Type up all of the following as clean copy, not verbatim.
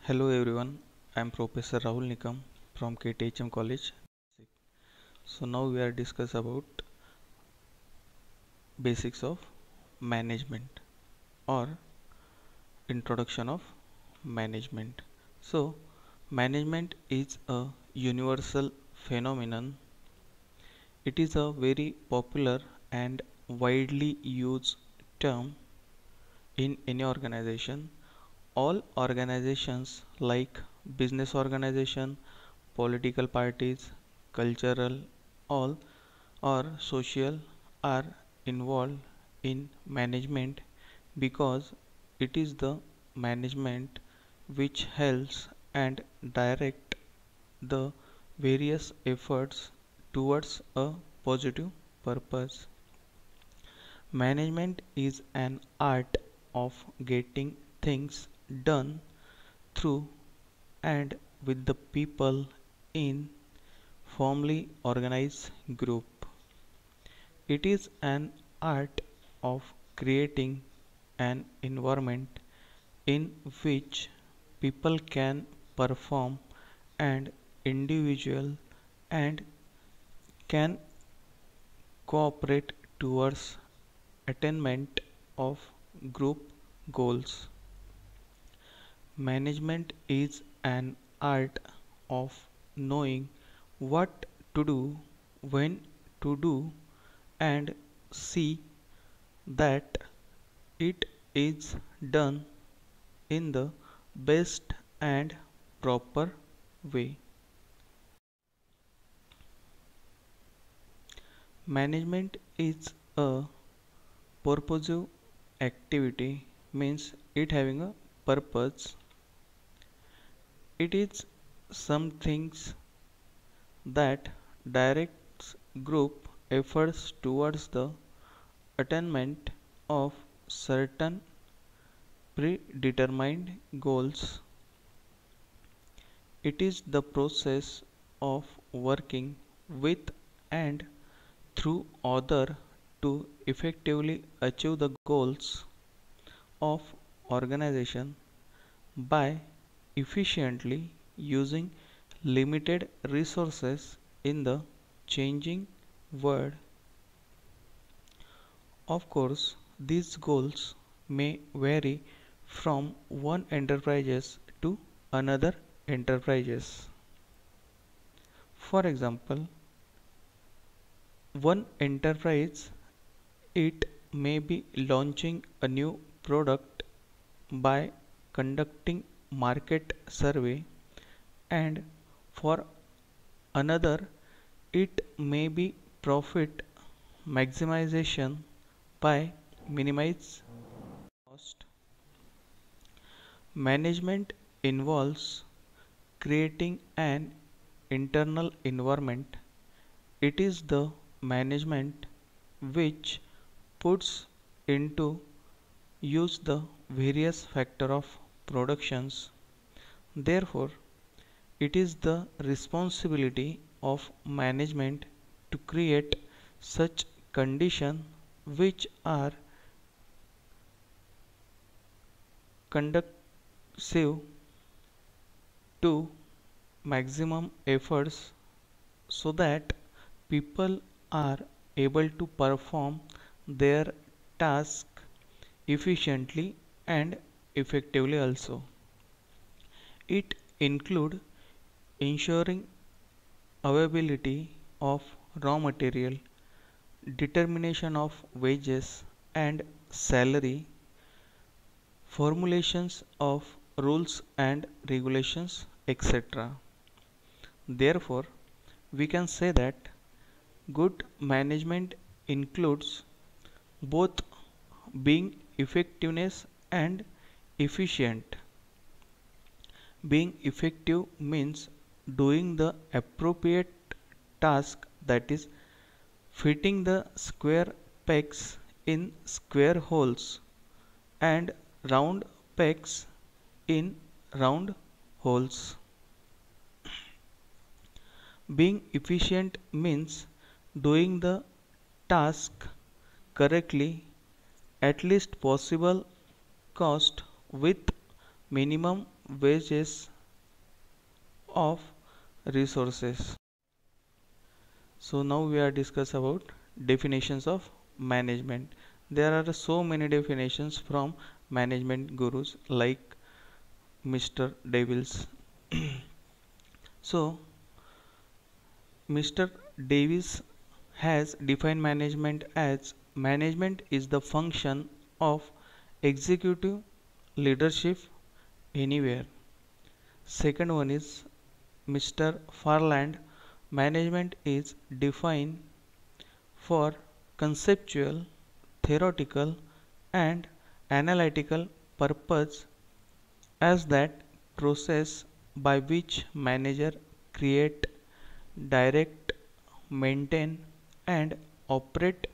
Hello everyone, I am Professor Rahul Nikam from KTHM College. So now we are discuss about basics of management or introduction of management. So management is a universal phenomenon. It is a very popular and widely used term in any organization. All organizations like business organization, political parties, cultural, all or social are involved in management because it is the management which helps and direct the various efforts towards a positive purpose. Management is an art of getting things done through and with the people in formally organized group. It is an art of creating an environment in which people can perform and individual and can cooperate towards attainment of group goals. Management is an art of knowing what to do, when to do, and see that it is done in the best and proper way. Management is a purposive activity, means it having a purpose. It is some things that directs group efforts towards the attainment of certain predetermined goals. It is the process of working with and through other to effectively achieve the goals of organization by efficiently using limited resources in the changing world. Of course, these goals may vary from one enterprises to another enterprises. For example, one enterprise it may be launching a new product by conducting market survey, and for another it may be profit maximization by minimize cost. Management involves creating an internal environment. It is the management which puts into use the various factor of productions. Therefore, it is the responsibility of management to create such conditions which are conducive to maximum efforts so that people are able to perform their task efficiently and effectively also. It include ensuring availability of raw material, determination of wages and salary, formulations of rules and regulations, etc. Therefore, we can say that good management includes both being effectiveness and efficient. Being effective means doing the appropriate task, that is fitting the square pegs in square holes and round pegs in round holes. Being efficient means doing the task correctly at least possible cost with minimum wages of resources. So now we are discuss about definitions of management. There are so many definitions from management gurus like Mr. Davis. So Mr. Davis has defined management as management is the function of executive leadership anywhere. Second one is Mr. Farland. Management is defined for conceptual, theoretical, and analytical purpose as that process by which manager create, direct, maintain, and operate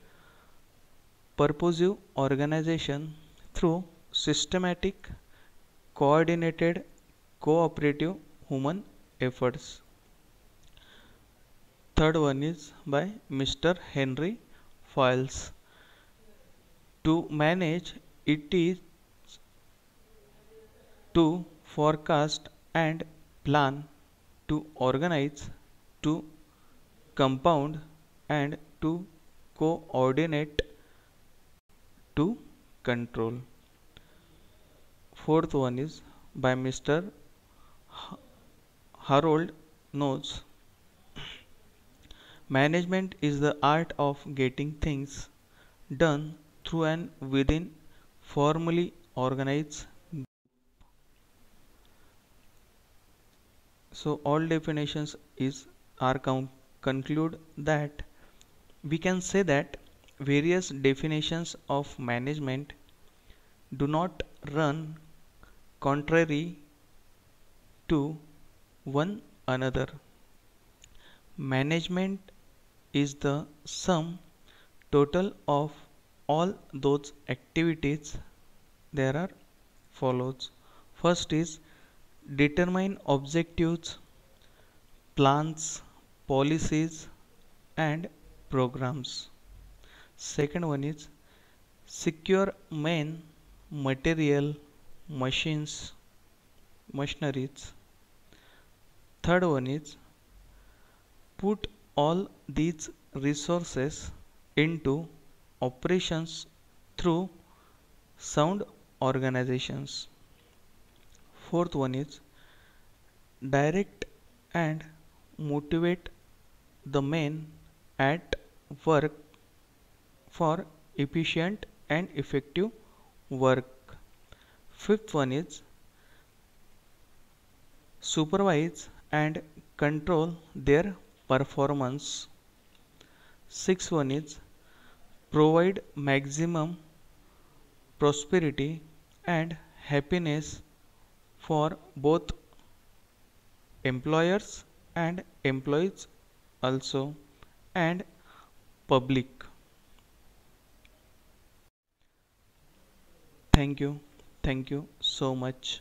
purposive organization through systematic, coordinated, cooperative human efforts. Third one is by Mr. Henry Files. To manage it is to forecast and plan, to organize, to compound, and to coordinate, to control. Fourth one is by Mr. Harold Knows. Management is the art of getting things done through and within formally organized. So all definitions are conclude that we can say that various definitions of management do not run contrary to one another. Management is the sum total of all those activities. There are follows. First is determine objectives, plans, policies, and programs. Second one is secure main material, machines, machineries. Third one is put all these resources into operations through sound organizations. Fourth one is direct and motivate the men at work for efficient and effective work. Fifth one is supervise and control their performance. Sixth one is provide maximum prosperity and happiness for both employers and employees also, and public. Thank you so much.